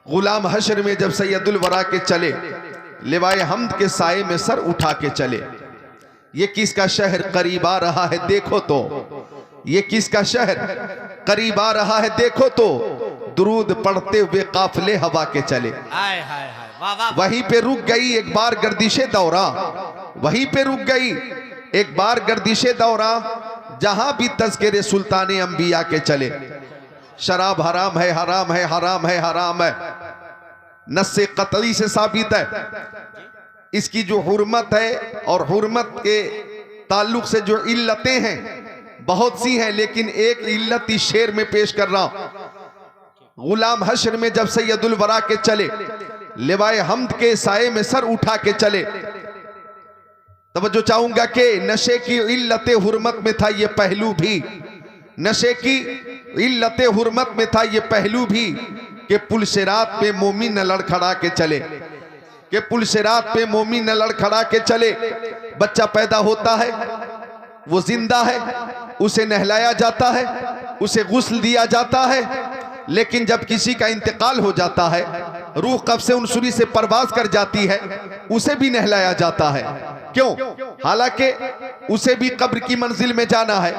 गुलाम हशर में जब सैयदुल वरा के चले, लिवाए हमद के साए में सर उठा के चले। ये किसका शहर करीब आ रहा है देखो तो, ये किसका शहर करीब आ रहा है देखो तो, दुरूद पढ़ते हुए काफिले हवा के चले। वहीं पे रुक गई एक बार गर्दिशे दौरा, वहीं पे रुक गई एक बार गर्दिशे दौरा, जहां भी तज़किरे सुल्ताने अंबिया के चले। शराब हराम है, हराम है, हराम है, हराम है, नस्से कतई से साबित है। इसकी जो हुर्मत है और हुर्मत के ताल्लुक से जो इल्लतें हैं बहुत सी हैं, लेकिन एक इल्लत इस शेर में पेश कर रहा हूं। गुलाम हश्र में जब सैयदुल वरा के चले, लिवाए हमद के साए में सर उठा के चले। तवज्जो चाहूंगा कि नशे की इल्लते हुर्मत में था ये पहलू भी, नशे की इल्लते हुर्मत में था ये पहलू भी, कि पुल सिरात पे मोमिन न लड़खड़ा के चले, कि पुल सिरात पे मोमिन न लड़खड़ा के चले। बच्चा पैदा होता है, वो जिंदा है, उसे नहलाया जाता है, उसे गुस्ल दिया जाता है, लेकिन जब किसी का इंतकाल हो जाता है, रूह कब्ज़ से उनसुरी से परवाज कर जाती है, उसे भी नहलाया जाता है। क्यों? हालांकि उसे भी कब्र की मंजिल में जाना है,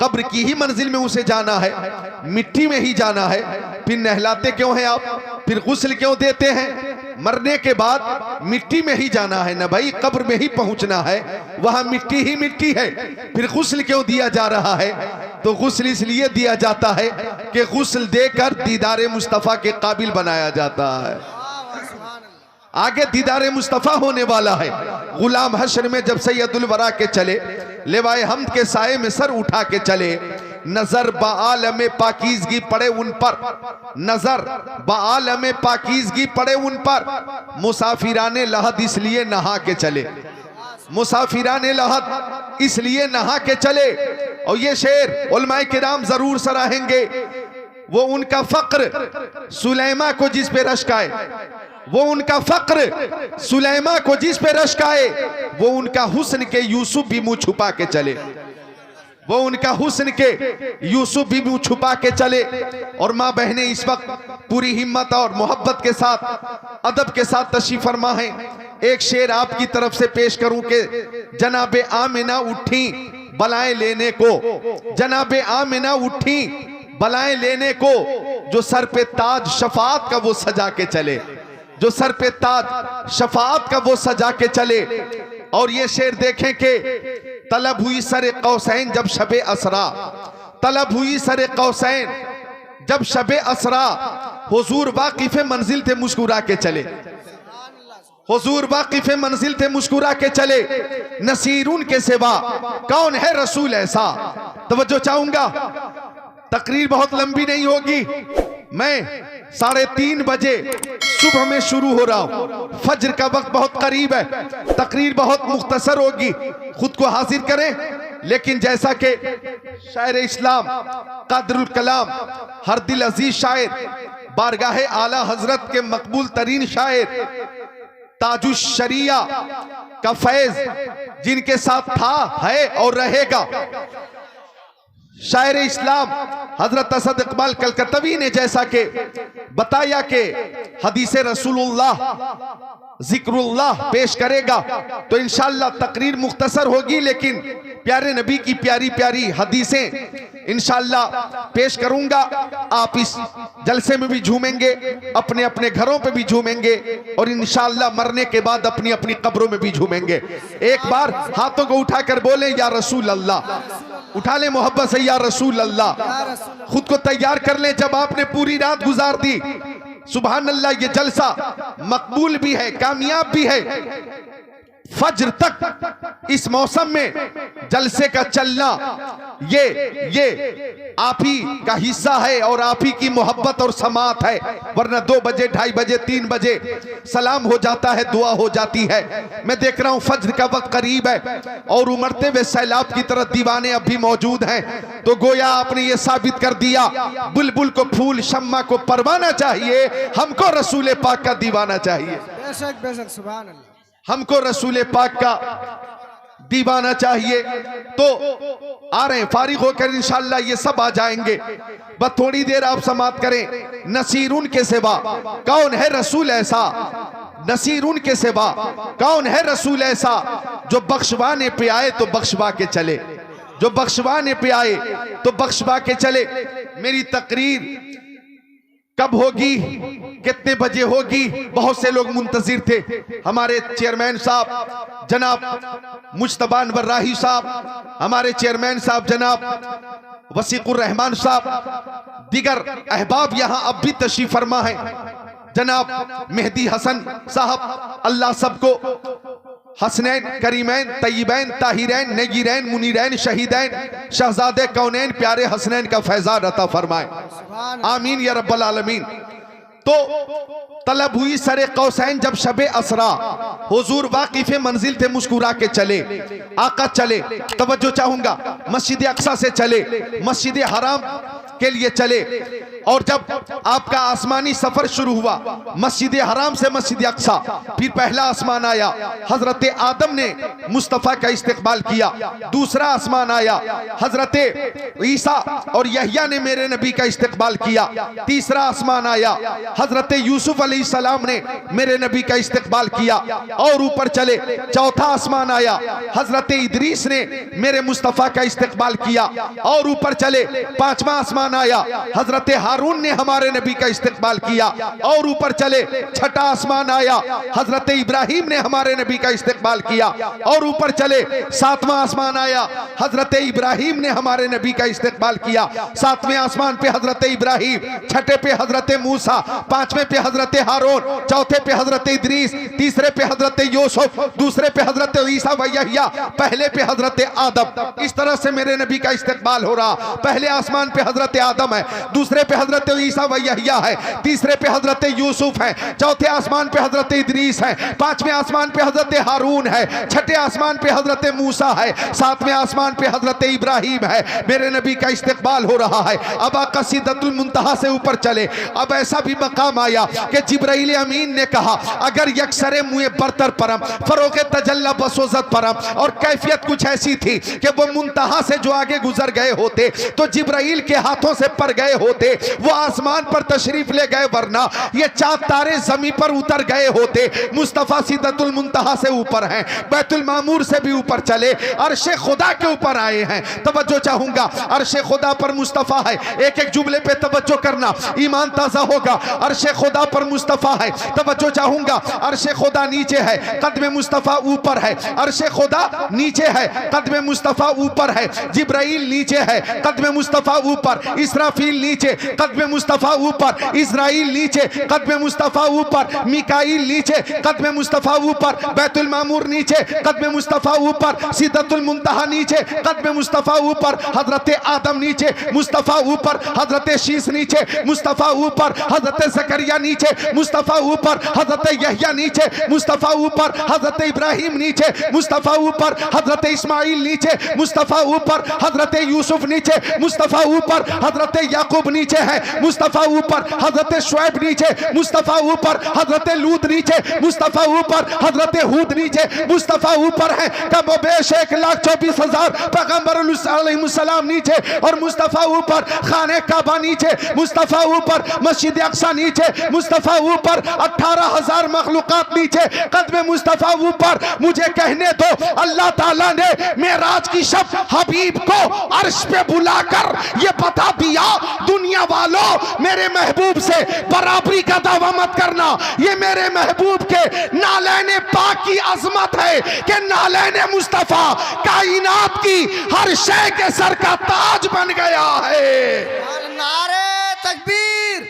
कब्र की ही मंजिल में उसे जाना है, मिट्टी में ही जाना है। फिर नहलाते क्यों हैं आप, फिर गुस्ल क्यों देते हैं? मरने के बाद मिट्टी में ही जाना है ना भाई, कब्र में ही पहुंचना है, वहां मिट्टी ही मिट्टी है। फिर गुस्ल क्यों दिया जा रहा है? तो गुस्ल इसलिए दिया जाता है कि गुस्ल देकर दीदारे मुस्तफा के काबिल बनाया जाता है। आगे दीदारे मुस्तफा होने वाला है। गुलाम हश्र में जब सैयदुल वरा के चले, लिवाए हमद के साए में सर उठा के चले। नजर बाआलमे पाकीज़गी पड़े उन पर, नजर बाआलमे पाकीज़गी पड़े उन पर, मुसाफिराने लहद इसलिए नहा के चले, मुसाफिराने लहद इसलिए नहा के चले। और ये शेर उलमाए किराम जरूर सराहेंगे। वो उनका फक्र सुलैमा को जिस पे रश्काए, वो उनका फक्र सुलैमा को जिस पे रश्काए, वो उनका हुस्न के यूसुफ भी मुंह छुपा के चले, वो उनका हुस्न के यूसुफ भी मुंह छुपा के चले। और माँ बहनें इस वक्त पूरी हिम्मत और मोहब्बत के साथ अदब के साथ तशरीफ फरमा है। एक शेर आपकी तरफ से पेश करूं कि जनाबे आमिना उठी बलाएं लेने को, जनाबे आमिना उठी बलाएं लेने को, जो सर पे ताज शफात का वो सजा के चले, जो सर पे ताज शफात का वो सजा के चले। और ये शेर देखें कि तलब हुई सरे कौसैन जब शबे असरा, तलब हुई सरे कौसैन जब शबे असरा, हुजूर वाकिफ़े मंजिल थे मुस्कुरा के चले, हुजूर वाकिफ़े मंजिल थे मुस्कुरा के चले। नसीरुन के सिवा कौन है रसूल ऐसा। तवज्जो चाहूंगा, तकरीर बहुत लंबी नहीं होगी, मैं 3:30 बजे सुबह में शुरू हो रहा हूं, फज्र का वक्त बहुत करीब है, तकरीर बहुत मुख्तसर होगी, खुद को हाजिर करें। लेकिन जैसा कि शायर इस्लाम कादरुल कलाम हर दिल अजीज शायर, बारगाहे आला हजरत के मकबूल तरीन शायर, ताजुश शरिया का फैज जिनके साथ था, है और रहेगा, शायर इस्लाम हजरत असद इकबाल कलकत्तवी ने जैसा कि बताया कि हदीस रसूलुल्लाह जिक्रुल्लाह पेश करेगा, तो इंशाअल्लाह तकरीर मुख्तसर होगी, लेकिन प्यारे नबी की प्यारी प्यारी हदीसें इंशाअल्लाह पेश करूंगा। आप इस जलसे में भी झूमेंगे, अपने अपने घरों पे भी झूमेंगे, और इंशाअल्लाह मरने के बाद अपनी अपनी कब्रों में भी झूमेंगे। एक बार हाथों को उठाकर बोले या रसूल अल्लाह, उठा ले मोहब्बत से या रसूल अल्लाह। खुद को तैयार कर ले, जब आपने पूरी रात गुजार दी, सुभान अल्लाह, ये जलसा मकबूल भी है, कामयाब भी है। फज्र तक इस मौसम में जलसे का चलना ये आप ही का हिस्सा है और आप ही की मोहब्बत और समात है, वरना 2 बजे 2:30 बजे 3 बजे सलाम हो जाता है, दुआ हो जाती है। मैं देख रहा हूं फज्र का वक्त करीब है और उमड़ते हुए सैलाब की तरह दीवाने अब भी मौजूद हैं, तो गोया आपने ये साबित कर दिया, बुलबुल को फूल शम्मा को परवाना चाहिए, हमको रसूल पाक का दीवाना चाहिए। बेशक बेशक, सुभान अल्लाह। हमको रसूल पाक का दीवाना चाहिए तो आ रहे हैं, फारिग होकर इंशाअल्लाह ये सब आ जाएंगे। बस थोड़ी देर आप समाप्त करें। नसीरुन के सिवा कौन है रसूल ऐसा, नसीरुन के सिवा कौन है रसूल ऐसा, जो बख्शवाने पे आए तो बख्शवा के चले, जो बख्शवाने पे आए तो बख्शवा के चले। मेरी तकरीर कब होगी, कितने बजे होगी, बहुत से लोग मुंतजिर थे। हमारे चेयरमैन साहब जनाब मुज्तबा अनवर राही साहब, हमारे चेयरमैन साहब जनाब वसीकुर रहमान साहब, दीगर अहबाब यहाँ अब भी तशरीफ फरमा है, जनाब मेहदी हसन साहब, अल्लाह सबको हसनैन करीमैन तय्यबैन ताहिरैन नगीरैन मुनीरैन शहीदैन शहजादे कौनैन प्यारे हसनैन का फैजान अता फरमाए, आमीन या रब्बल आलमीन। तो तलब हुई सरे कौसैन जब शबे असरा, हुजूर वाकिफ़े मंजिल थे मुस्कुरा के चले, आका चले। तवज्जो चाहूंगा, मस्जिद अक्सा से चले, मस्जिद हराम के लिए चले, और जब आपका आसमानी सफर शुरू हुआ मस्जिद हराम से मस्जिद अक्सा, फिर पहला आसमान आया, हजरत आदम ने मुस्तफ़ा का इस्तकबाल किया। दूसरा आसमान आया, हजरत ईसा और यहया ने मेरे नबी का इस्तकबाल किया। तीसरा आसमान आया, हजरत यूसुफ अलैहिस्सलाम ने मेरे नबी का इस्तकबाल किया। और ऊपर चले, चौथा आसमान आया, हजरत इदरीस ने मेरे मुस्तफ़ा का इस्तकबाल किया। और ऊपर चले, पांचवा आसमान आया, हजरत हारून ने हमारे नबी का इस्तकबाल किया। और ऊपर चले, छठा आसमान आया, हजरत इब्राहिम ने हमारे नबी का इस्तकबाल किया। और ऊपर चले, सातवां आसमान आया, हजरत इब्राहिम ने हमारे नबी का इस्तकबाल किया। सातवें आसमान पे हजरत इब्राहिम, छठे पे हजरत मूसा, पांचवें पे हजरत हारून, चौथे पे हजरत इदरीस, तीसरे पे हजरत यूसुफ, दूसरे पे हजरत ईसा व यहया, पहले पे हजरत आदम। इस तरह से मेरे नबी का इस्तकबाल हो रहा। पहले आसमान पे हजरत आदम है, दूसरे पे हजरत ईसा व यहया है, तीसरे पे हजरत यूसुफ है, चौथे आसमान पे हजरत इदरीस है, पांचवें आसमान पे हजरत हारून है, छठे आसमान पे हजरत मूसा है, सातवें आसमान पे हजरत इब्राहिम है। मेरे नबी का इस्तकबाल हो रहा है। अब आका सिदरतुल मुंतहा से ऊपर चले। अब ऐसा भी मकाम आया कि जिब्राइल अमीन ने कहा, अगर यकसरे मुए बरतर परम फरोगे तजल्ला बसोजत परम, और कैफियत कुछ ऐसी थी कि वो मुंतहा से जो आगे गुजर गए होते तो जिब्राइल के हाथों से पर गए होते, वो आसमान पर तशरीफ ले गए, वरना ये चांद तारे जमीन पर उतर गए होते। मुस्तफा सिदरतुल मुंतहा से ऊपर हैं, बैतुल मामूर से भी ऊपर चले, अर्शे खुदा के ऊपर आए हैं। तवज्जो चाहूंगा, अर्शे खुदा पर मुस्तफा है। एक एक जुमले पे तवज्जो करना, ईमान ताजा होगा। अर्शे खुदा पर मुस्तफा है, तवज्जो चाहूंगा। अर्शे खुदा नीचे है, कदम मुस्तफा ऊपर है। अर्शे खुदा नीचे है, कदम मुस्तफा ऊपर है। जिब्राइल नीचे है, कदम मुस्तफा ऊपर। इसराफील नीचे, कदम मुस्तफा ऊपर। इजराइल नीचे, कदम मुस्तफा ऊपर। मिकाईल नीचे, कदम मुस्तफा ऊपर। बैतुल मामूर नीचे, कदम मुस्तफा ऊपर। सिदरतुल मुंतहा नीचे, कदम मुस्तफा ऊपर। हजरत आदम नीचे, मुस्तफा ऊपर। हजरत शीश नीचे, मुस्तफा ऊपर। हजरत ज़करिया नीचे, मुस्तफा ऊपर। हजरत यहया नीचे, मुस्तफा ऊपर। हजरत इब्राहिम नीचे, मुस्तफा ऊपर। हजरत इस्माइल नीचे, मुस्तफा ऊपर। हजरत यूसुफ नीचे, मुस्तफा ऊपर। हजरत याकूब नीचे है, मुस्तफा ऊपर। हजरत शुएब नीचे, मुस्तफा ऊपर। हजरत लूत नीचे, मुस्तफा ऊपर। हजरत हूद नीचे, मुस्तफा ऊपर है। कमोबेश 1,24,000 पैगंबर अलैहिस्सलाम नीचे और मुस्तफा ऊपर। खाने काबा नीचे, मुस्तफा ऊपर। मस्जिद अक्सा नीचे, मुस्तफा ऊपर। 18,000 मखलूकात नीचे, कदम मुस्तफा ऊपर। मुझे कहने दो, अल्लाह ताला ने मेराज की शब हबीब को अर्श पे बुलाकर ये बता दिया, दुनिया वालों मेरे महबूब से बराबरी का दावा मत करना। ये मेरे महबूब के नालैने पाक की अजमत है कि नालैने मुस्तफा कायनात की हर शय के सर का ताज बन गया है। नारे तकबीर,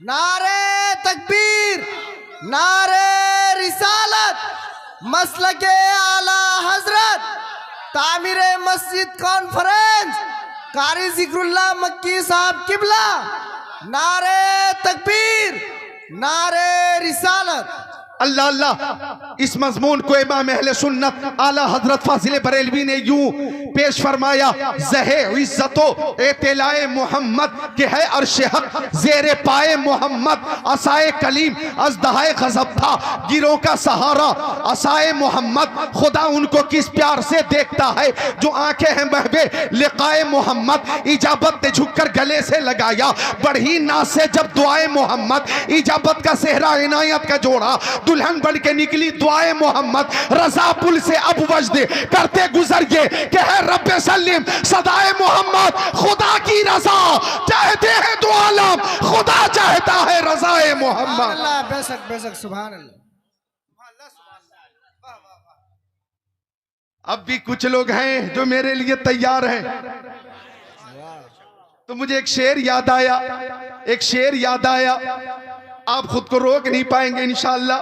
नारे तकबीर, नारे रिसालत, मसलके आला हजरत, तामीरे मस्जिद कॉन्फ्रेंस, कारी जिक्रुल्लाह मक्की साहब किबला। नारे तकबीर, नारे रिसालत। अल्लाह अल्लाह। इस मजमून को इमाम अहले सुन्नत आला हजरत फाजिल बरेलवी ने यूं पेश फरमाया, ज़हे इज़्ज़तो एतलाए मोहम्मद के है अर्श हक ज़ेरे पाए मोहम्मद, असाए कलीम अज़दहाए ग़ज़ब था गिरों का सहारा असाए मोहम्मद। खुदा उनको किस प्यार से देखता है जो आंखें हैं महबे लिक़ाए मोहम्मद। इजाबत ने झुककर गले से लगाया बढ़ी नाज से जब दुआए मोहम्मद, इजाबत का सेहरा इनायत का जोड़ा दुल्हन बन के निकली दुआए मोहम्मद। रजा पुल से अब वजद करते गुजर गए कि है रब्बे सल्लिम सदाए मोहम्मद। खुदा की रजा चाहते हैं दो आलम, खुदा चाहता है रजाए मोहम्मद। अल्लाह बेशक बेशक सुभान अल्लाह। अब भी कुछ लोग हैं जो मेरे लिए तैयार हैं, तो मुझे एक शेर याद आया, एक शेर याद आया, आप खुद को रोक नहीं पाएंगे इंशाअल्लाह।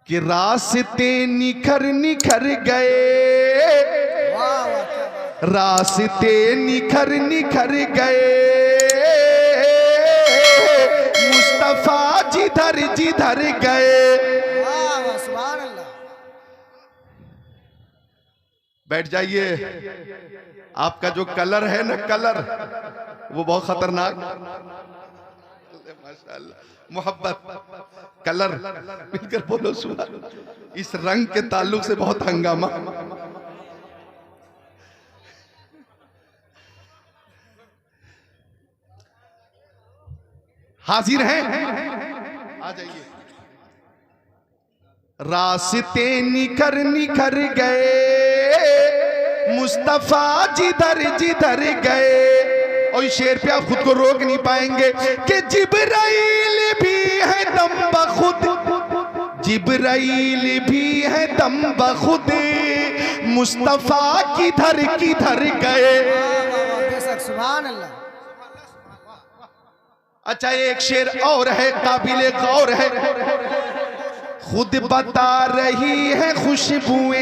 कि रास्ते निखर निखर गए, रास्ते निखर निखर गए, मुस्तफा जिधर जिधर गए। सुभान अल्लाह। बैठ जाइए। आपका जो कलर है ना, कलर वो बहुत खतरनाक, माशाअल्लाह, मोहब्बत कलर मिलकर बोलो सुभान। इस रंग के ताल्लुक से बहुत हंगामा। हाजिर हैं, आ जाइए। रास्ते निखर निखर गए, मुस्तफा जिधर जिधर गए। और इस शेर पे आप खुद को रोक नहीं पाएंगे कि जिब्राइल भी है दम बखुद, जिब्राइल भी है दम बखुद, मुस्तफा किधर किधर गए। बेशक सुभान अल्लाह। अच्छा, एक शेर और है काबिले गौर है। खुद बता रही है खुशबुएं,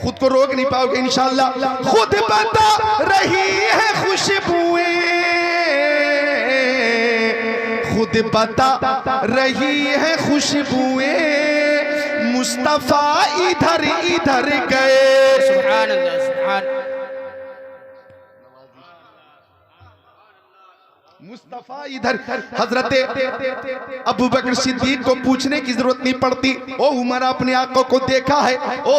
खुद को रोक नहीं पाओगे इंशाअल्लाह। खुद बता रही है खुशबुएं, खुद बता रही है खुशबुएं, मुस्तफा इधर इधर गए। सुभान अल्लाह सुभान। मुस्तफा इधर। हजरत अबू बकर सिद्दीक को पूछने की जरूरत नहीं पड़ती, ओ उमर अपने आका को देखा है, ओ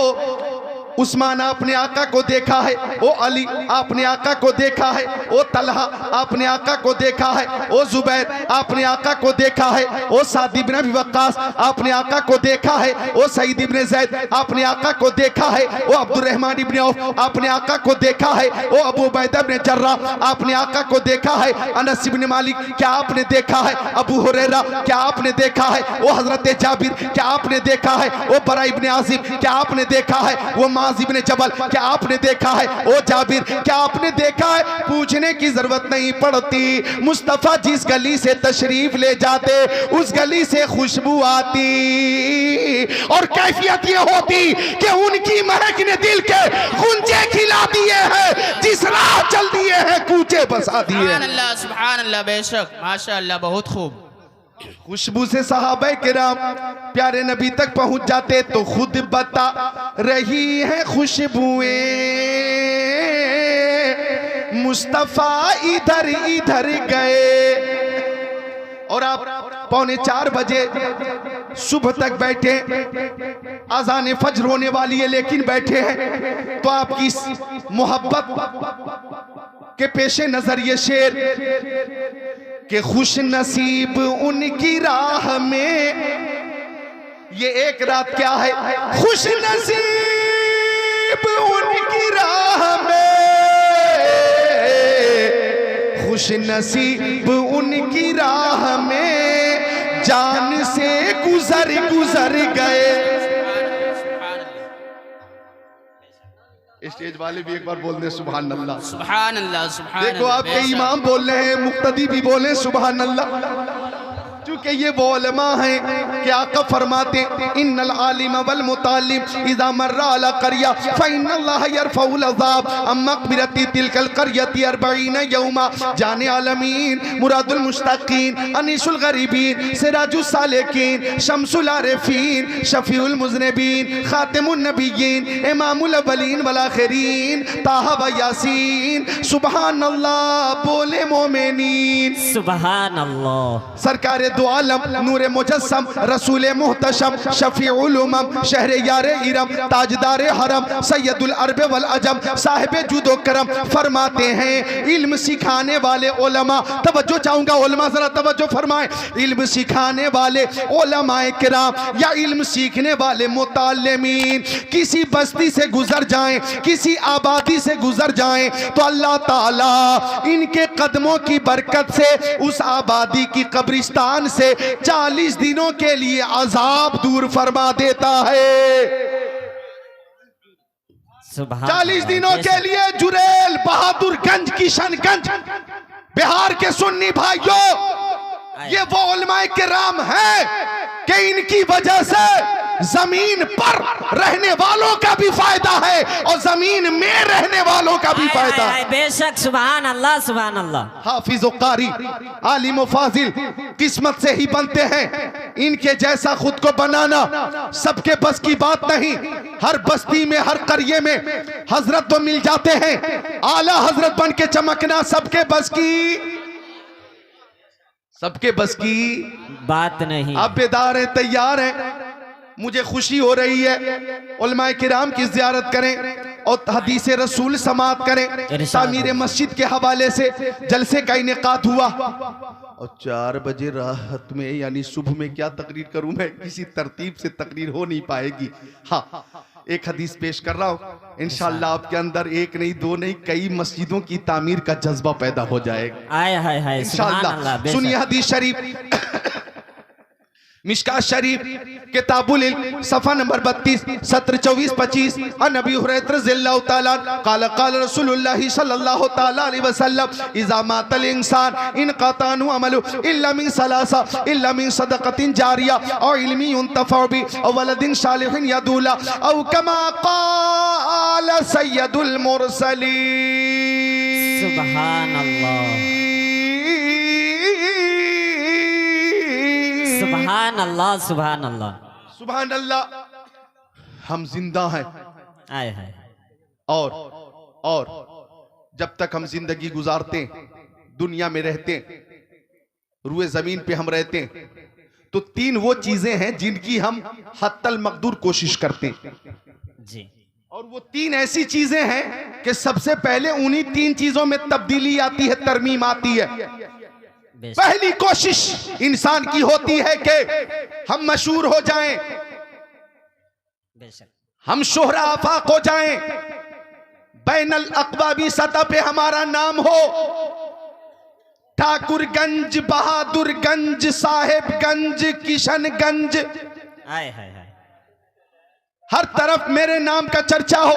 उस्मान अपने आका को देखा है, ओ अली अपने आका को देखा है, ओ तलहा अपने आका को देखा है, ओ जुबैर अपने आका को देखा है, ओ साद इब्न अबी वक्कास अपने आका को देखा है, ओ सईद इब्न ज़ैद अपने आका को देखा है, ओ अब्दुर्रहमान इब्न औफ अपने आका को देखा है, ओ अबू उबैदा इब्न जर्राह अपने आका को देखा है, अनस इब्न मालिक क्या आपने देखा है, अबू हुरैरा क्या आपने देखा है, ओ हजरत जाबिर क्या आपने देखा है, ओ बरा इब्न आज़िब क्या आपने देखा है, वो मुआज़ इब्न जबल क्या आपने देखा है, ओ जाबिर क्या आपने देखा है। पूछने की जरूरत नहीं पड़ती, मुस्तफा जिस गली से तशरीफ ले जाते उस गली से खुशबू आती, और कैफियत ये होती कि उनकी महक ने दिल के गुंजे खिला दिए हैं, जिस राह चल दिए हैं कूचे बसा दिए। सुभान अल्लाह सुभान अल्लाह। बेशक माशाअल्लाह, बहुत खूब। खुशबू से सहाबा किराम प्यारे नबी तक पहुंच जाते। तो खुद बता रही है खुशबुएं, मुस्तफा इधर इधर गए। और आप 3:45 बजे सुबह तक बैठे, अज़ान फज्र होने वाली है लेकिन बैठे हैं, तो आपकी मोहब्बत के पेशे नजर ये शेर कि खुश नसीब उनकी राह में, ये एक रात क्या है, खुश नसीब उनकी राह में, खुश नसीब उनकी राह में, जान से गुजर गुजर गए। स्टेज वाले भी एक बार बोल दे सुभान अल्लाह। सुभान अल्लाह सुभान। देखो आपके इमाम बोल रहे हैं, मुक्तदी भी बोले सुभान अल्लाह। क्योंकि ये वो उलमा हैं कि आका फरमाते इन्नल आलिम वल मुतालिम इज़ा मर्रा अला क़रिया फ़इन्नल्लाह यरफ़उल अज़ाब अम मक़बिरती तिलकल क़रियती 40 यौमा। जाने आलमीन मुरादुल मुश्ताक़ीन अनीसुल ग़रीबीन सिराजुस सालिकीन शम्सुल आरिफ़ीन शफ़ीउल मुज़निबीन ख़ातिमुन नबिय्यीन इमामुल अव्वलीन वल आख़िरीन ताहा व यासीन सुबहानल्लाह बोले मोमिनीन सुबहानल्लाह। सरकार दो आलम नूर मुजस्सम रसूल मुहतशम शफीउल उमम शहर यार इरम ताजदार हरम सैयदुल अरब वल अजम साहिब जुदो करम फरमाते हैं इल्म सिखाने वाले उलमा, तवज्जो चाहूंगा उलमा जरा तवज्जो फरमाएं, इल्म सिखाने वाले उलमाए किराम या इल्म सीखने वाले मुताल्लिमीन किसी बस्ती से गुजर जाएं, किसी आबादी से गुजर जाएं तो अल्लाह ताला इनके कदमों की बरकत से उस आबादी की कब्रिस्तान से 40 दिनों के लिए अजाब दूर फरमा देता है। 40 दिनों के लिए जुरेल बहादुरगंज किशनगंज बिहार के सुन्नी भाइयों, ये वो उलमाए किराम हैं कि इनकी वजह से जमीन पर रहने वालों का भी फायदा है और जमीन में रहने वालों का भी फायदा है। बेशक सुभान अल्लाह सुभान अल्लाह। हाफिज कारी आलिम व फाजिल किस्मत से ही बनते हैं, इनके जैसा खुद को बनाना सबके बस की बात नहीं। हर बस्ती में हर करिए में हजरत तो मिल जाते हैं, आला हजरत बन के चमकना सबके बस की बात नहीं। आप बेदार हैं, तैयार हैं, मुझे खुशी हो रही है उलमाए किराम की ज़ियारत करें और हदीस रसूल समात करें। तामीर मस्जिद के हवाले से जलसे का इनेकाद हुआ और 4 बजे रात में यानी सुबह में क्या तकरीर करूं मैं, किसी तरतीब से तकरीर हो नहीं पाएगी। हाँ, एक हदीस पेश कर रहा हूं, इंशाअल्लाह आपके अंदर एक नहीं दो नहीं कई मस्जिदों की तामीर का जज्बा पैदा हो जाएगा। आय हाय हाय इंशाअल्लाह। सुनिए हदीस शरीफ मिशकात शरीफ किताबुल इल्म सफ़ा नंबर 32 सत्र 24-25 अन अबी हुरैरा रज़ियल्लाहु ताला क़ाल क़ाल रसूलुल्लाह सल्लल्लाहु ताला अलैहि वसल्लम इज़ा मातल इंसान इन क़तानु अमलु इल्ला मिन सलासा इल्ला मिन सदक़तिन जारिया और इल्मी युंतफ़अ बि औ वलदिन सालिहिन यदूला औ कमा क़ाल सय्यदुल मुरसलीन। सुभान अल्लाह सुभान अल्लाह सुभान अल्लाह सुभान अल्लाह। हम जिंदा हैं आय हाय और जब तक हम जिंदगी गुजारते हैं, दुनिया में रहते हैं, रूए जमीन पे हम रहते हैं, तो 3 वो चीजें हैं जिनकी हम हत्तल मकदूर कोशिश करते हैं जी। और वो 3 ऐसी चीजें हैं कि सबसे पहले उन्हीं 3 चीजों में तब्दीली आती है, तरमीम आती है। पहली कोशिश इंसान की होती है कि हम मशहूर हो जाएं, हम शोहरा आफाक हो जाएं, बैनल अक़वामी सतह पे हमारा नाम हो, ठाकुरगंज, बहादुरगंज, साहेबगंज, किशनगंज, आय हाय हाय हर तरफ मेरे नाम का चर्चा हो।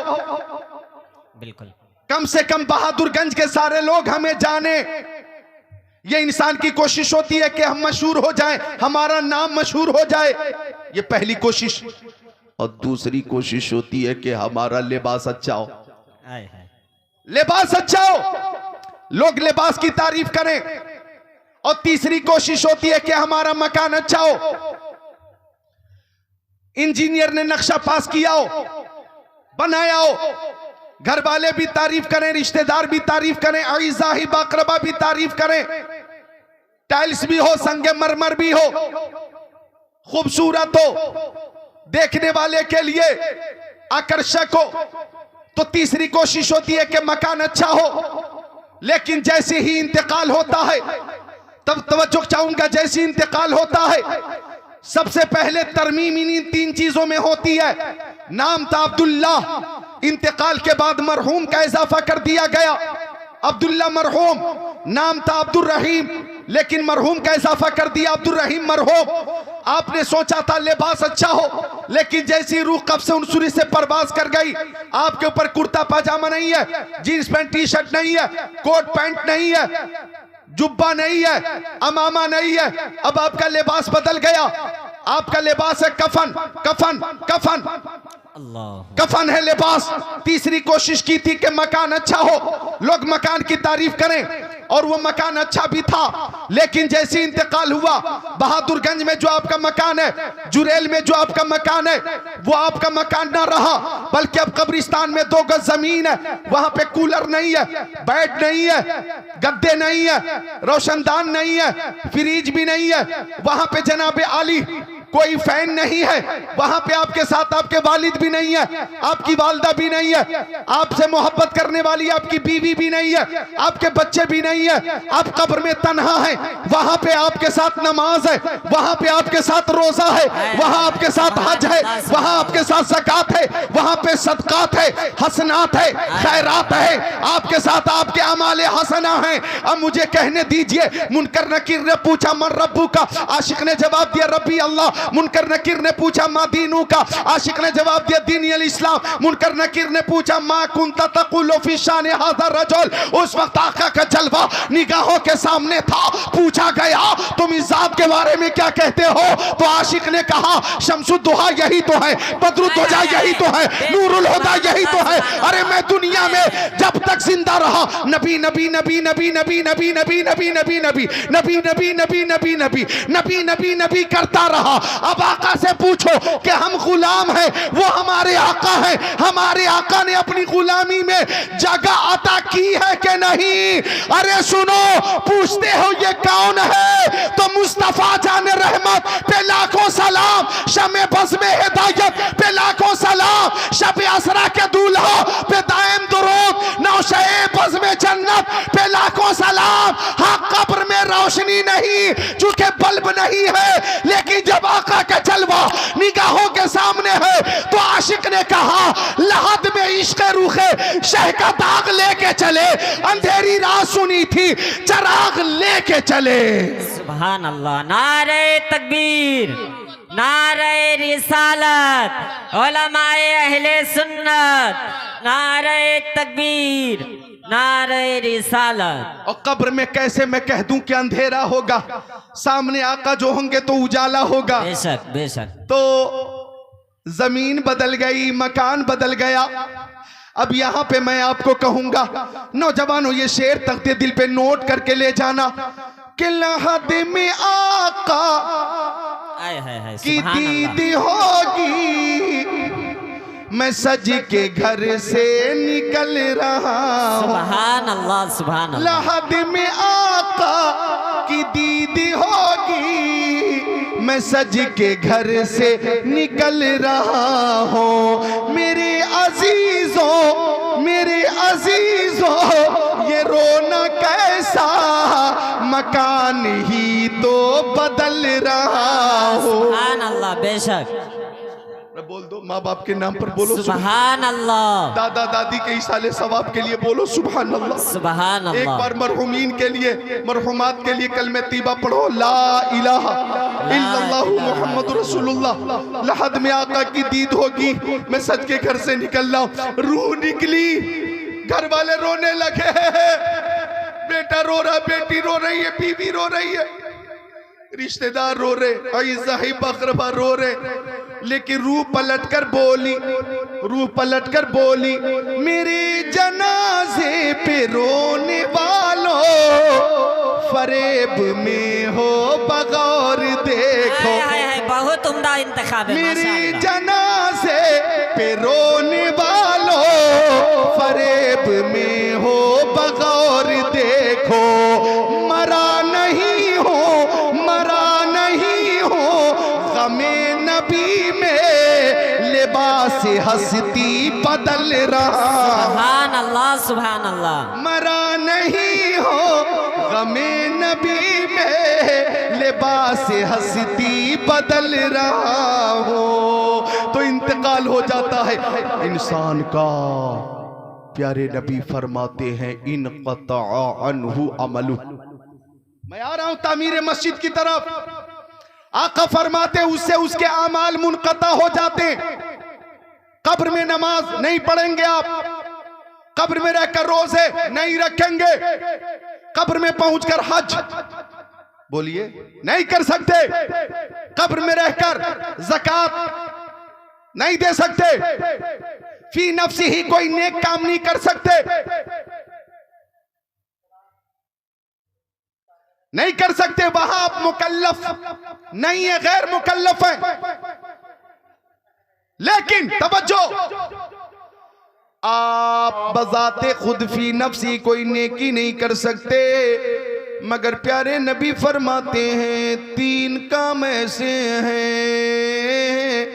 बिल्कुल, कम से कम बहादुरगंज के सारे लोग हमें जाने। ये इंसान की कोशिश होती है कि हम मशहूर हो जाएं, हमारा नाम मशहूर हो जाए, ये पहली कोशिश। और दूसरी कोशिश होती है कि हमारा लिबास अच्छा हो, लिबास अच्छा हो, लोग लिबास की तारीफ करें। और तीसरी कोशिश होती है कि हमारा मकान अच्छा हो, इंजीनियर ने नक्शा पास किया हो, बनाया हो, घर वाले भी तारीफ करें, रिश्तेदार भी तारीफ करें, अईज़ा ही बाकरबा भी तारीफ करें, टाइल्स भी हो, संगे मरमर भी हो, खूबसूरत हो, देखने वाले के लिए आकर्षक हो। तो तीसरी कोशिश होती है कि मकान अच्छा हो। लेकिन जैसे ही इंतकाल होता है, तब तवज्जो चाहूंगा, जैसे इंतकाल होता है सबसे पहले तरमीम इन 3 चीजों में होती है। नाम था अब्दुल्ला, इंतकाल के बाद मरहूम का इजाफा कर दिया गया, अब्दुल्ला मरहूम। नाम था अब्दुल रहीम, लेकिन मरहूम का इजाफा कर दिया अब्दुल रहीम मरहूम। आपने सोचा था लिबास अच्छा हो, लेकिन जैसी रूह कब से उनसुरी से परवाज कर गई, आपके ऊपर कुर्ता पाजामा नहीं है, जीन्स पैंट टी शर्ट नहीं है, कोट पैंट नहीं है, जुब्बा नहीं है, अमामा नहीं है, अब आपका लिबास बदल गया। आपका लिबास है कफन, कफन, कफन, अल्लाह। कफन है लिबास। तीसरी कोशिश की थी कि मकान अच्छा हो, लोग मकान की तारीफ करें, और वो मकान अच्छा भी था, लेकिन जैसे इंतकाल हुआ, बहादुरगंज में जो आपका मकान है, जुरेल में जो आपका मकान है, वो आपका मकान ना रहा, बल्कि अब कब्रिस्तान में 2 गज जमीन है, वहां पे कूलर नहीं है, बेड नहीं है, गद्दे नहीं है, रोशनदान नहीं है, फ्रिज भी नहीं है, वहां पे जनाबे आली कोई फैन नहीं है, वहां पे आपके साथ आपके वालिद भी नहीं है, आपकी वालदा भी नहीं है, आपसे मोहब्बत करने वाली आपकी बीवी भी नहीं है, आपके बच्चे भी नहीं है, आप कब्र में तन्हा हैं। वहां पे आपके साथ नमाज है, वहां पे आपके साथ रोजा है, वहां आपके साथ हज है, वहां आपके साथ ज़कात है, वहां पे सदकात है, हसनात है, खैरात है, आपके साथ आपके अमाले हसना है। अब मुझे कहने दीजिए, मुनकर नकीर ने पूछा मन रब्बू का, आशिक ने जवाब दिया रब्बी अल्लाह। मुनकर नकीर ने पूछा मा दीनू का, आशिक ने जवाब दिया दीनी अल इस्लाम। मुनकर नकीर ने पूछा मा कुंता तकुलु फी शान हाज़ा रजुल। उस वक्त आका का जलवा निगाहों के सामने था। पूछा गया तुम इस जात के बारे में क्या कहते हो, तो आशिक ने कहा शम्सुद्दुहा यही तो है, बद्रुद्दुजा यही तो है, नूरुल हुदा यही तो है। अरे मैं दुनिया में जब तक जिंदा रहा नबी नबी नबी नबी नबी नबी नबी नबी नबी नबी नबी नबी नबी नबी नबी नबी नबी नबी करता रहा। अब आका से पूछो कि हम गुलाम हैं, वो हमारे आका हैं, हमारे आका ने अपनी गुलामी में जगह अता की है कि नहीं। अरे सुनो, पूछते हो ये कौन है, तो मुस्तफा जाने रहमत पे लाखों सलाम, शमे बस में हिदायत पे लाखों सलाम, शब असरा के दूल्हा पे दायम दुरूद, नौशे बस में जन्नत पे लाखों सलाम। हाँ, कब्र में रोशनी नहीं, चूंकि बल्ब नहीं है, लेकिन जब आका का जलवा निगाहों के सामने है, तो आशिक ने कहा लहद में इश्क रूखे शह का दाग लेके चले, अंधेरी रात सुनी थी चराग लेके चले। सुभान अल्लाह। नारे तकबीर, नारे रिसालत, उलमाए अहले सुन्नत, नारे तकबीर, नारे रिसालत। और कब्र में कैसे मैं कह दूं कि अंधेरा होगा, सामने आका जो होंगे तो उजाला होगा। बेशक बेशक। तो जमीन बदल गई, मकान बदल गया। अब यहां पे मैं आपको कहूंगा, नौजवानों ये शेर तख्ते दिल पे नोट करके ले जाना कि लहद में आका की दीदी होगी, मैं सज के घर से निकल रहा हूं। सुभान अल्लाह, सुभान अल्लाह। लहद में आका की दीदी होगी, मैं सज के घर से निकल रहा हूँ। मेरे अजीजों, मेरे अजीजों, ये रोना कैसा, मकान ही तो बदल रहा हूँ। सुभान अल्लाह। बेशक। बोल दो, माँ बाप के नाम पर बोलो सुभान अल्लाह। दादा दादी के इसाले सवाब के लिए बोलो सुभान अल्लाह। सुभान अल्लाह। एक बार मरहुमीन के लिए, मरहुमात के लिए कलमे तीबा पढ़ो, ला इलाहा इल्लल्लाहु मुहम्मदुर रसूलुल्लाह। लहद में आका की दीद होगी, मैं सच के घर से निकल रहा हूं। रूह निकली, घर वाले रोने लगे, बेटा रो रहा, बेटी रो रही है, बीवी रो रही है, रिश्तेदार रो रहे, अईज़ाही बकरबा रो रहे, लेकिन रूह पलटकर बोली, रूह पलटकर बोली, मेरे जनाजे पे रोने वालों, फरेब में हो बगौर देखो। बहुत उम्दा इंतखाब है। मेरे जनाजे पे रोने वालों, फरेब में हो बगौर देखो। मरा नहीं हो, मरा नहीं हो, गमे नबी में लिबास हस्ती बदल रहा। सुभान अल्लाह, सुभान अल्लाह। मरा नहीं हो, गमे नबी में लिबास हस्ती बदल रहा हो। तो इंतकाल हो जाता है इंसान का। प्यारे नबी फरमाते हैं इन क़ता अन्हु अमलु। मैं आ रहा हूं तामीर मस्जिद की तरफ। आका फरमाते उससे उसके अमाल मुनक़ता हो जाते। कब्र में नमाज नहीं पढ़ेंगे आप, कब्र में रहकर रोजे नहीं रखेंगे, कब्र में पहुंचकर हज, बोलिए नहीं कर सकते। कब्र में रहकर ज़कात नहीं दे सकते। फी नफ्सी ही कोई नेक काम नहीं कर सकते, नहीं कर सकते। वहां आप मुकल्लफ नहीं है, गैर मुकल्लफ है। लेकिन तवज्जो, आप बजाते खुद फी नफ्सी कोई नेकी नहीं कर सकते, मगर प्यारे नबी फरमाते हैं 3 काम ऐसे हैं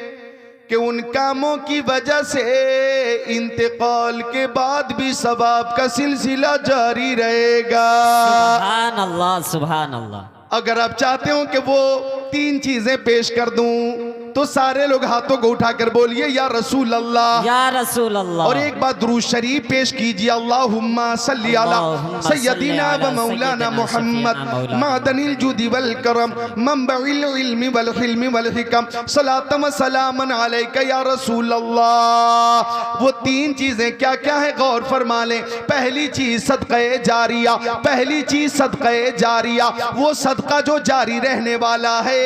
कि उन कामों की वजह से इंतकाल के बाद भी सवाब का सिलसिला जारी रहेगा। सुभान अल्लाह, सुभान अल्लाह। अगर आप चाहते हो कि वो 3 चीजें पेश कर दूं तो सारे लोग हाथों को उठाकर बोलिए या रसूल अल्लाह, या रसूल अल्लाह। और एक बार दुरूद शरीफ पेश कीजिए, अल्लाहुम्मा सल्ली अला सय्यदिना व मौलाना मुहम्मद मादनिल जुदी वल करम मंबइल इल्मी वल हिल्मी वल हिकम सलातम सलामन अलैका या रसूल अल्लाह। वो 3 चीजें क्या क्या है गौर फरमा लें। पहली चीज सदक़े जारिया, पहली चीज सदक़े जारिया, वो सदका जो जारी रहने वाला है।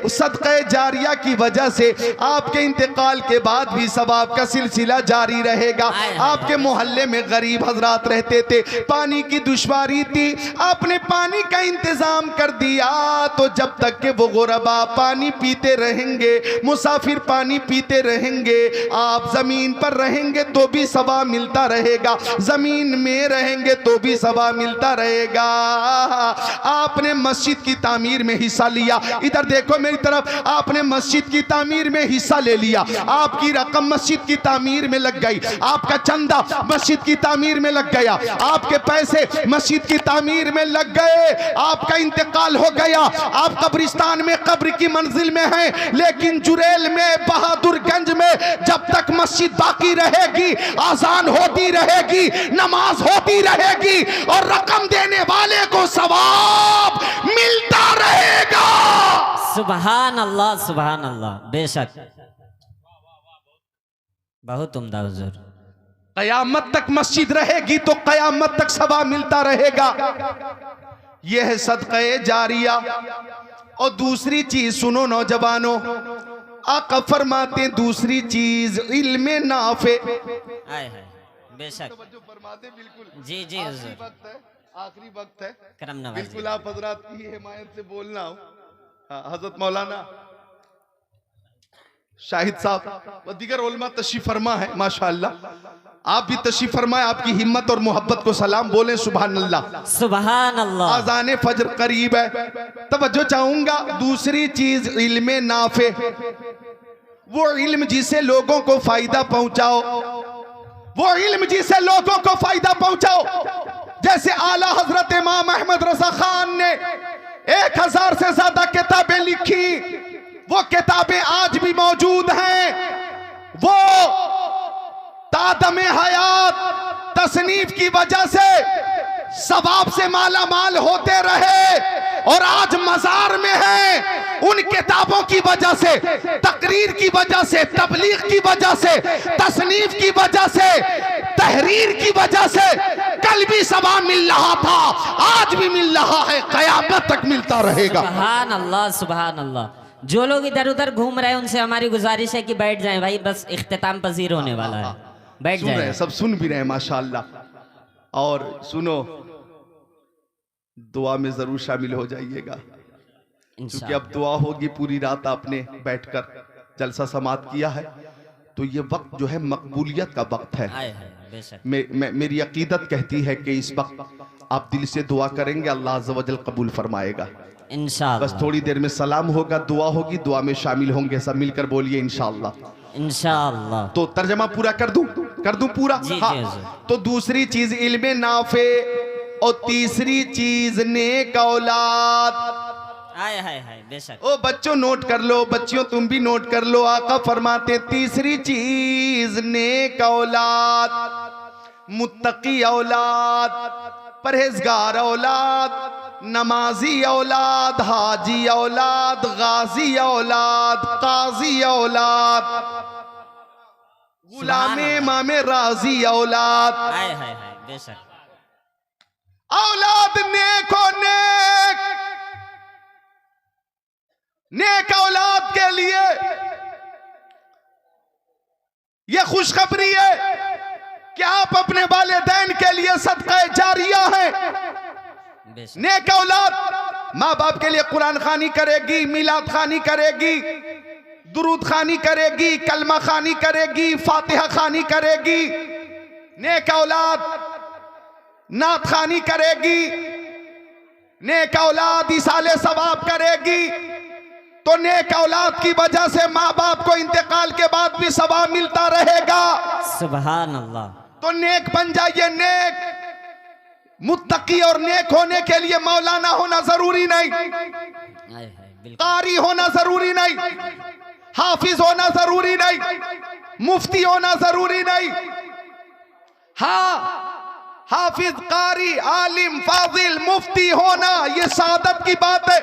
सदक़े जारिया की वजह से आपके इंतकाल के बाद भी सवाब का सिलसिला जारी रहेगा। आपके मोहल्ले में गरीब हजरात रहते थे, पानी की दुश्वारी थी, आपने पानी का इंतजाम कर दिया, तो जब तक के वो गुरबा पानी पीते रहेंगे, मुसाफिर पानी पीते रहेंगे, आप जमीन पर रहेंगे तो भी सवाब मिलता रहेगा, जमीन में रहेंगे तो भी सवाब मिलता रहेगा। आपने मस्जिद की तामीर में हिस्सा लिया, इधर देखो मेरी तरफ, आपने मस्जिद की तामीर में हिस्सा ले लिया, आपकी रकम मस्जिद की तामीर में लग गई, आपका चंदा मस्जिद की तामीर में लग गया, आपके पैसे मस्जिद की तामीर में लग गए, आपका इंतकाल हो गया, आप कब्रिस्तान में कब्र की मंजिल में हैं, लेकिन जुरेल में बहादुरगंज में जब तक मस्जिद बाकी रहेगी, आजान होती रहेगी, नमाज होती रहेगी और रकम देने वाले को सवाब मिलता रहेगा। सुभान अल्लाह, सुभान अल्लाह। बेशक, बहुत उम्दा हुजूर। कयामत तक मस्जिद रहेगी तो कयामत तक सवाब मिलता रहेगा। यह है सदक़े जारिया। और दूसरी चीज सुनो नौजवानों, आका फरमाते दूसरी चीज इल्मे नाफे। आए है, बेशक फरमाते बिल्कुल जी जी हुजूर, आखिरी वक्त है, करम नवाज़ी। बिल्कुल आप हजरात की हिमायत से बोलना हो। हजरत मौलाना शाहिद साहब व दीगर उलमा तशरीफ फरमा है, माशाअल्लाह। आप भी तशरीफ फरमाए, आपकी हिम्मत और मोहब्बत को सलाम बोले। सुभान अल्लाह, सुभान अल्लाह। आज़ान फजर करीब है, तवज्जो चाहूंगा। दूसरी चीज इल्मे नाफे, वो इल्म जिसे लोगों को फायदा पहुंचाओ, वो इल्म जिसे लोगों को फायदा पहुंचाओ। जैसे आला हजरत इमाम अहमद रजा खान ने 1000 से ज्यादा किताबें लिखी, वो किताबें आज भी मौजूद हैं। वो तादमे हयात तसनीफ की वजह से सवाब से माला माल होते रहे और आज मजार में है। उन किताबों की वजह से, तकरीर की वजह से, तबलीग की वजह से, तसनीफ की वजह से, तहरीर की वजह से कल भी सवाब मिल रहा था, आज भी मिल रहा है, कयामत तक मिलता रहेगा। सुभान अल्लाह, सुभान अल्लाह। जो लोग इधर उधर घूम रहे हैं उनसे हमारी गुजारिश है कि बैठ जाएं भाई, बस इख्तिताम पजीर होने वाला है, बैठ सुन रहे जाएं। हैं, सब सुन भी रहे हैं माशाअल्लाह। और सुनो, दुआ में जरूर शामिल हो जाइएगा, क्योंकि अब दुआ होगी। पूरी रात आपने बैठकर जलसा समात किया है, तो ये वक्त जो है मकबूलियत का वक्त है। बेशक। मेरी अकीदत कहती है कि इस वक्त आप दिल से दुआ करेंगे, अल्लाह अज़्ज़ व जल कबूल फरमाएगा इंशाअल्लाह। बस थोड़ी देर में सलाम होगा, दुआ होगी, दुआ में शामिल होंगे सब मिलकर, बोलिए इंशाअल्लाह। इंशाअल्लाह। तो तर्जमा पूरा कर दूं पूरा। जी, हाँ। जी। तो दूसरी चीज इल्मे नाफे और तीसरी चीज नेक औलाद। हाय हाय हाय, बेशक। ओ बच्चों नोट कर लो, बच्चियों तुम भी नोट कर लो। आका फरमाते तीसरी चीज नेक औलाद, मुत्तकी औलाद, परहेजगार औलाद, नमाजी औलाद, हाजी औलाद, गाजी औलाद, काजी औलाद, गुलामे मामे राजी औलाद। हाय हाय हाय, बेशक। औलाद नेको नेक, नेक औलाद के लिए यह खुशखबरी है कि आप अपने वालिदैन के लिए सदका जारिया है। नेक औलाद माँ बाप के लिए कुरान खानी करेगी, मिलाद खानी करेगी, दुरूद खानी करेगी, कलमा खानी करेगी, फातिहा खानी करेगी। नेक औलाद नात खानी करेगी, नेक औलाद इसाले सवाब करेगी। तो नेक औलाद की वजह से माँ बाप को इंतकाल के बाद भी सवाब मिलता रहेगा। सुभान अल्लाह। तो नेक बन जाइए। नेक मुत्तकी और नेक होने के लिए मौलाना होना जरूरी नहीं, कारी होना जरूरी नहीं, हाफिज होना जरूरी नहीं, मुफ्ती होना जरूरी नहीं। हाँ, हाफिज, कारी, आलिम, फाजिल, मुफ्ती होना ये सादत की बात है।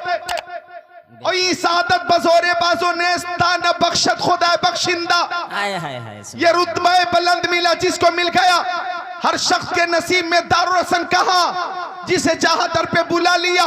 और ये सादत बजोरे बाजो नेस्ता न बख्शत खुदा बख्शिंदा। ये रुतबा बुलंद मिला जिसको मिल गया। हर शख्स के नसीब में दारुल हसन कहा, जिसे चाहा दर पे बुला लिया,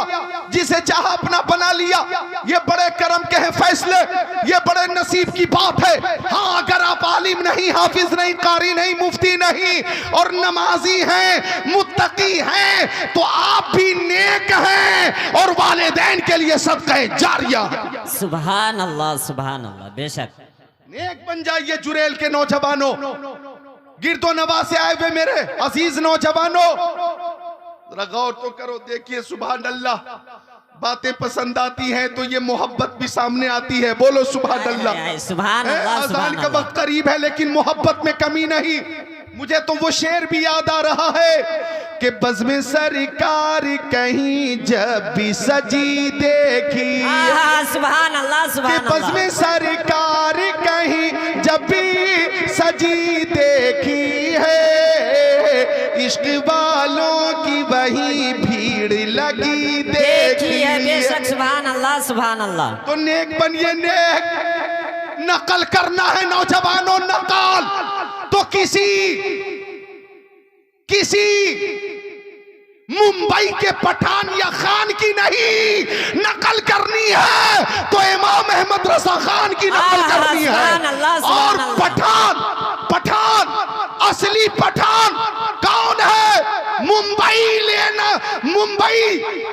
जिसे चाहा अपना बना लिया। ये बड़े करम के हैं फैसले, ये बड़े नसीब की बात है। हाँ, अगर आप आलिम नहीं, हाफिज नहीं, कारी नहीं, मुफ्ती नहीं और नमाजी हैं, मुत्तकी हैं, तो आप भी नेक हैं और वालिदैन के लिए सदका जारिया है। सुभान अल्लाह, सुभान अल्लाह। बेशक नेक बन जाइए। जुरेल के नौजवानों, गिरदो नवा से आए हुए मेरे अजीज नौजवानों, जरा गौर तो करो, देखिए सुभान अल्लाह। बातें पसंद आती हैं तो ये मोहब्बत भी सामने आती है। बोलो सुभान अल्लाह। सुभान अल्लाह। अज़ान का वक्त करीब है लेकिन मोहब्बत में कमी नहीं। मुझे तो वो शेर भी याद आ रहा है कि बज़्म सरकार कहीं जब भी सजी देखी। सुभान अल्लाह, सुभान अल्लाह। बज़्म सरकार कहीं जब भी सजी देखी है, इश्क वालों की वही भीड़ लगी देखी है। बेशक सुभान अल्लाह, सुभान अल्लाह। तो नेक बनिए। नेक नकल करना है नौजवानों, नकल तो किसी मुंबई के पठान या खान की नहीं, नकल करनी है तो इमाम अहमद रजा खान की नकल करनी है। और पठान असली पठान कौन है? मुंबई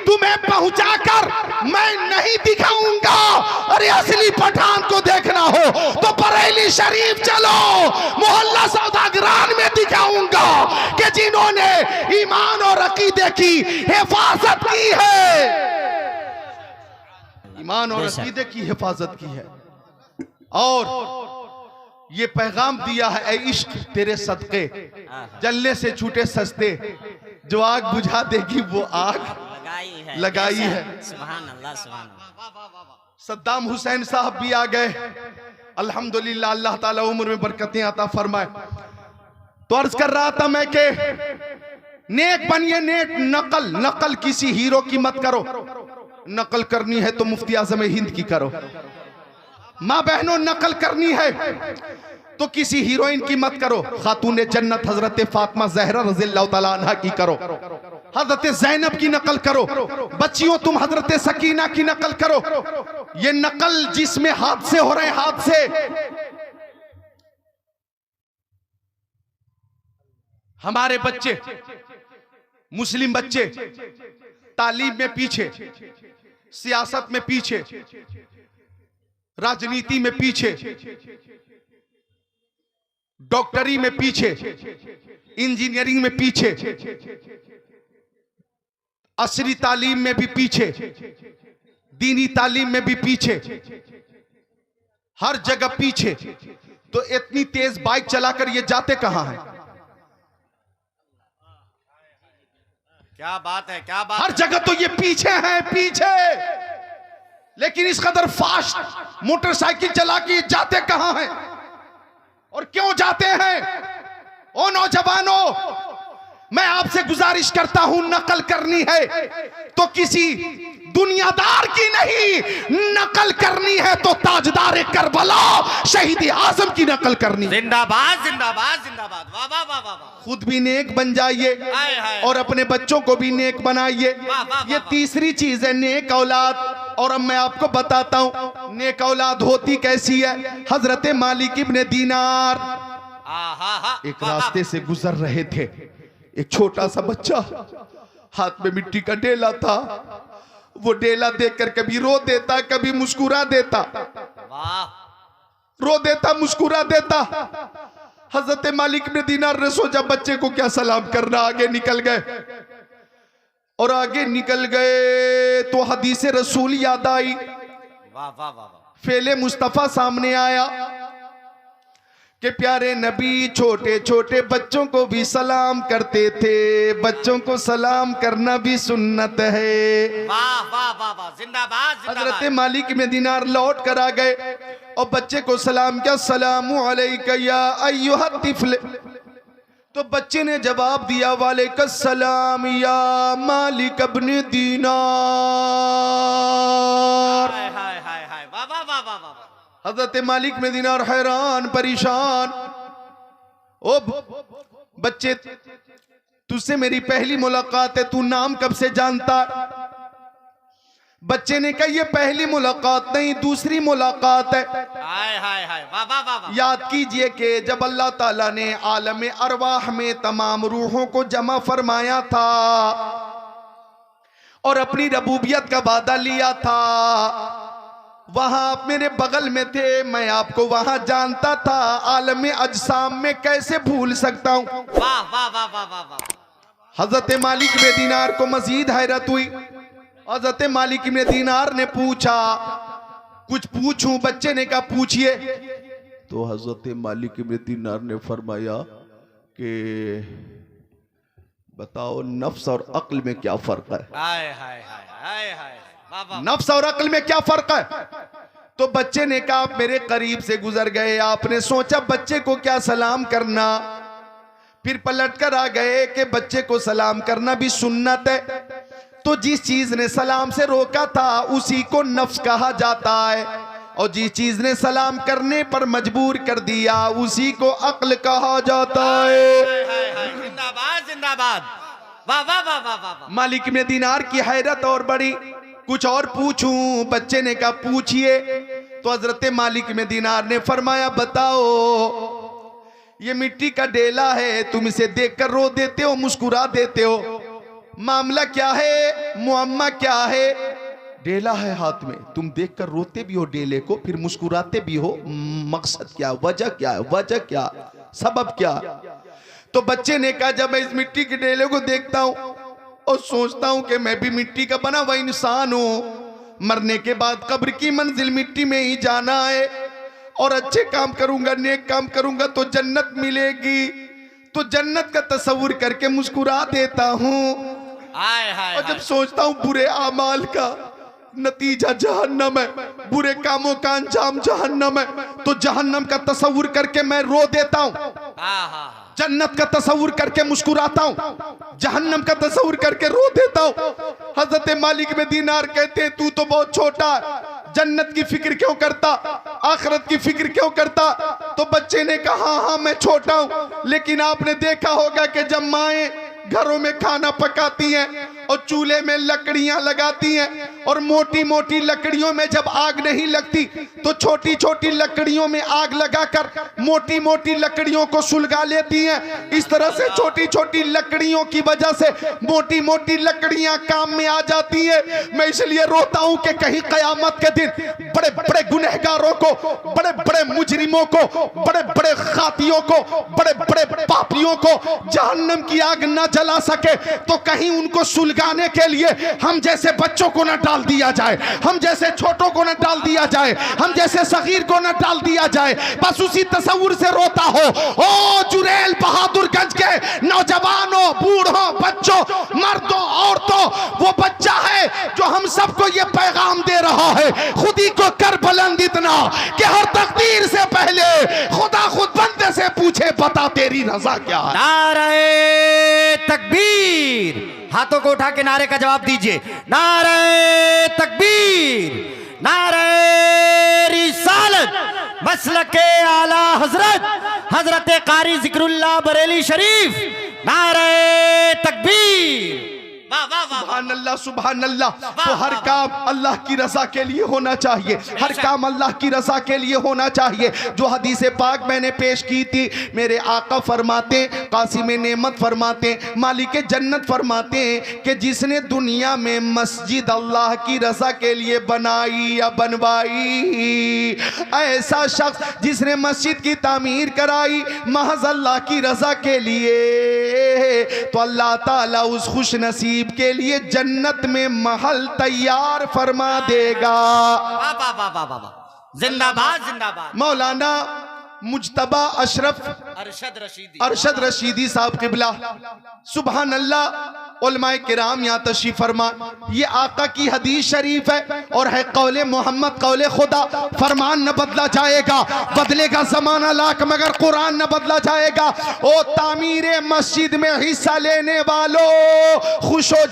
तुम्हें पहुंचाकर मैं नहीं दिखाऊंगा। अरे असली पठान को देखना हो तो बरेली शरीफ चलो, मोहल्ला सौदागरान में दिखाऊंगा कि जिन्होंने ईमान और अकीदे की हिफाजत की है, ईमान और अकीदे की हिफाजत की है। और ये पैगाम दिया है, ऐ इश्क तेरे सदके जलने से छूटे सस्ते, जो आग बुझा देगी वो आग लगाई है। सुभान अल्लाह, सुभान अल्लाह। सद्दाम हुसैन साहब भी आ गए, अल्हम्दुलिल्लाह, अल्लाह ताला उम्र में बरकतें अता फरमाए। तो अर्ज कर रहा था मैं कि नेक बनिए। नेक नकल किसी हीरो की मत करो। नकल करनी है तो मुफ्ती आज़म हिंद की करो। माँ बहनों, नकल करनी है तो किसी हीरोइन की मत करो। खातून जन्नत हजरत फातिमा ज़हरा रज़ियल्लाहु तआला अन्हा की करो, हजरत ज़ैनब की नकल करो। बच्चियों, तुम हजरत सकीना की नकल करो। ये नकल जिसमें हादसे हो रहे हैं, हादसे, हमारे बच्चे, मुस्लिम बच्चे तालीम में पीछे, सियासत में पीछे, राजनीति में पीछे, डॉक्टरी में पीछे, इंजीनियरिंग में पीछे, असरी तालीम में भी पीछे, दीनी तालीम में भी पीछे, हर जगह पीछे। तो इतनी तेज बाइक चलाकर ये जाते कहां हैं? क्या बात है, क्या बात। हर जगह तो ये पीछे हैं, पीछे। लेकिन इस कदर फास्ट मोटरसाइकिल चला के जाते कहां हैं और क्यों जाते हैं? ओ नौजवानों, मैं आपसे गुजारिश करता हूं, नकल करनी है तो किसी दुनियादार की नहीं, नकल करनी है तो ताजदार करबला शहीद आजम की नकल करनी है। जिंदाबाद जिंदाबाद जिंदाबाद, वाह वाह वाह वाह वाह। खुद भी नेक बन जाइए हाय, हाय। और अपने बच्चों को भी नेक बनाइए। वाह, वाह, ये वाह। तीसरी चीज है नेक औलाद। और अब मैं आपको बताता हूं नेक औलाद होती कैसी है। हजरत मालिक इब्ने दीनार एक रास्ते से गुजर रहे थे। एक छोटा सा बच्चा हाथ में मिट्टी का डेला था। वो डेला देखकर कभी रो देता, कभी मुस्कुरा देता, वाह। रो देता, मुस्कुरा देता। हजरत मालिक इब्ने दीनार ने सोचा बच्चे को क्या सलाम करना, आगे निकल गए। और आगे निकल गए तो हदीस रसूल याद आई, वाह वाह वाह वाह। फेले मुस्तफा सामने आया कि प्यारे नबी छोटे छोटे बच्चों को भी सलाम करते थे, बच्चों को सलाम करना भी सुन्नत है। वाह वाह वाह वाह, जिंदाबाद हजरत जिंदाबाद। मालिक में दीनार लौट कर आ गए और बच्चे को सलाम किया, सलामु अलैका या अय्युहा तिफल। तो बच्चे ने जवाब दिया, वालेकुम सलाम या मालिक इब्ने दीनार। हाय हाय हाय हाय, वाह वाह वाह वाह वाह। हजरत मालिक में दीनार हैरान परेशान, ओ बच्चे तुझसे मेरी पहली मुलाकात है, तू नाम कब से जानता? बच्चे ने कहा ये पहली मुलाकात नहीं, दूसरी मुलाकात है। हाय हाय हाय, वाह वाह वाह वाह। याद कीजिए कि जब अल्लाह ताला ने आलम अरवाह में तमाम रूहों को जमा फरमाया था और अपनी रबूबियत का वादा लिया था, वहां आप मेरे बगल में थे, मैं आपको वहां जानता था, आलम अजसाम में कैसे भूल सकता हूं। वाह वाह वाह वाह वाह वाह। हजरत मालिक में दीनार को मजीद हैरत हुई। हजरत मालिक में दीनार ने पूछा, कुछ पूछूं? बच्चे ने कहा पूछिए। तो हजरत मालिक में दीनार ने फरमाया कि बताओ नफ्स और अक्ल में क्या फर्क है? हाय हाय हाय हाय हाय, वाह वाह। नफ्स और अक्ल में क्या फर्क है? तो बच्चे ने कहा आप मेरे करीब से गुजर गए, आपने सोचा बच्चे को क्या सलाम करना, फिर पलट कर आ गए कि बच्चे को सलाम करना भी सुन्नत है। तो जिस चीज ने सलाम से रोका था उसी को नफ्स कहा जाता है, और जिस चीज ने सलाम करने पर मजबूर कर दिया उसी को अक्ल कहा जाता है। हाय हाय हाय, जिंदाबाद जिंदाबाद, वाह वाह वाह वाह वाह। मालिक में दीनार की हैरत और बड़ी, कुछ और पूछूं? बच्चे ने कहा पूछिए। तो हजरत मालिक में दीनार ने फरमाया बताओ ये मिट्टी का डेला है, तुम इसे देखकर रो देते हो, मुस्कुरा देते हो, मामला क्या है, मुअम्मा क्या है? डेला है हाथ में, तुम देखकर रोते भी हो डेले को, फिर मुस्कुराते भी हो, मकसद क्या, वजह क्या है, वजह क्या, सबब क्या? तो बच्चे ने कहा जब मैं इस मिट्टी के डेले को देखता हूं और सोचता हूं कि मैं भी मिट्टी का बना हुआ इंसान हूं, मरने के बाद कब्र की मंजिल मिट्टी में ही जाना है, और अच्छे काम करूंगा, नेक काम करूंगा तो जन्नत मिलेगी, तो जन्नत का तस्वुर करके मुस्कुरा देता हूं। हाय हाय और जब सोचता हूं बुरे आमाल का नतीजा जहन्नम है, बुरे कामों का अंजाम जहन्नम है, तो जहन्नम का तस्वुर करके मैं रो देता हूं, जन्नत का तस्वुर करके मुस्कुराता हूं, जहन्नम का तस्वुर करके रो देता हूं। हजरत मालिक में दीनार कहते हैं तू तो बहुत छोटा है, जन्नत की फिक्र क्यों करता, आखिरत की फिक्र क्यों करता? तो बच्चे ने कहा हाँ मैं छोटा हूं, लेकिन आपने देखा होगा कि जब माएं घरों में खाना पकाती हैं और चूल्हे में लकड़ियां लगाती हैं और मोटी मोटी लकड़ियों में जब आग नहीं लगती तो छोटी छोटी लकड़ियों में आग लगाकर मोटी मोटी लकड़ियों को सुलगा लेती हैं। इस तरह से छोटी छोटी लकड़ियों की वजह से मोटी मोटी लकड़ियां काम में आ जाती हैं। मैं इसलिए रोता हूं कि कहीं कयामत के दिन बड़े बड़े गुनहगारों को, बड़े बड़े मुजरिमों को, बड़े बड़े खातियों को, बड़े बड़े पापियों को जहन्नम की आग न जला सके तो कहीं उनको सुलगाने के लिए हम जैसे बच्चों को न डाल दिया जाए, हम जैसे छोटों को न डाल दिया जाए, हम जैसे सगीर को न डाल दिया जाए। बस उसी तस्वुर से रोता हो। ओ जुरेल बहादुरगंज के नौजवानों, बूढ़ों, बच्चों, मर्दों, औरतों, वो बच्चा है जो हम सबको ये पैगाम दे रहा है, खुदी को कर बुलंद इतना कि हर तकदीर से पहले खुदा खुद बंदे से पूछे बता तेरी रजा क्या है। नारे तकबीर, हाथों को उठा के नारे का जवाब दीजिए। नारे तकबीर, नारे रिसालत, मसलके आला हजरत हजरत कारी जिक्रुल्लाह बरेली शरीफ। नारे तकबीर। वाह वाह वाह, सुभान अल्लाह सुभान अल्लाह। तो हर काम अल्लाह की रजा के लिए होना चाहिए, हर काम अल्लाह की रजा के लिए होना चाहिए। जो हदीस पाक मैंने पेश की थी, मेरे आका फरमाते, कासिम नेमत फरमाते, मालिक जन्नत फरमाते कि जिसने दुनिया में मस्जिद अल्लाह की रजा के लिए बनाई या बनवाई, ऐसा शख्स जिसने मस्जिद की तामीर कराई महज अल्लाह की रजा के लिए, तो अल्लाह ताला उस खुश नसीब के लिए जन्नत में महल तैयार फरमा देगा। वाह वाह वाह वाह वाह, जिंदाबाद जिंदाबाद। मौलाना मुज्तबा अशरफ अरशद रशीदी साहब किबला, सुभान अल्लाह। उलमाए किराम यहाँ तशरीफ फरमा। ये आका की हदीस शरीफ है और है कौले मोहम्मद, कौले खुदा। फरमान न बदला जाएगा, बदलेगा जमाना लाख मगर कुरान न बदला जाएगा। ओ तामीर मस्जिद में हिस्सा लेने वालों खुश हो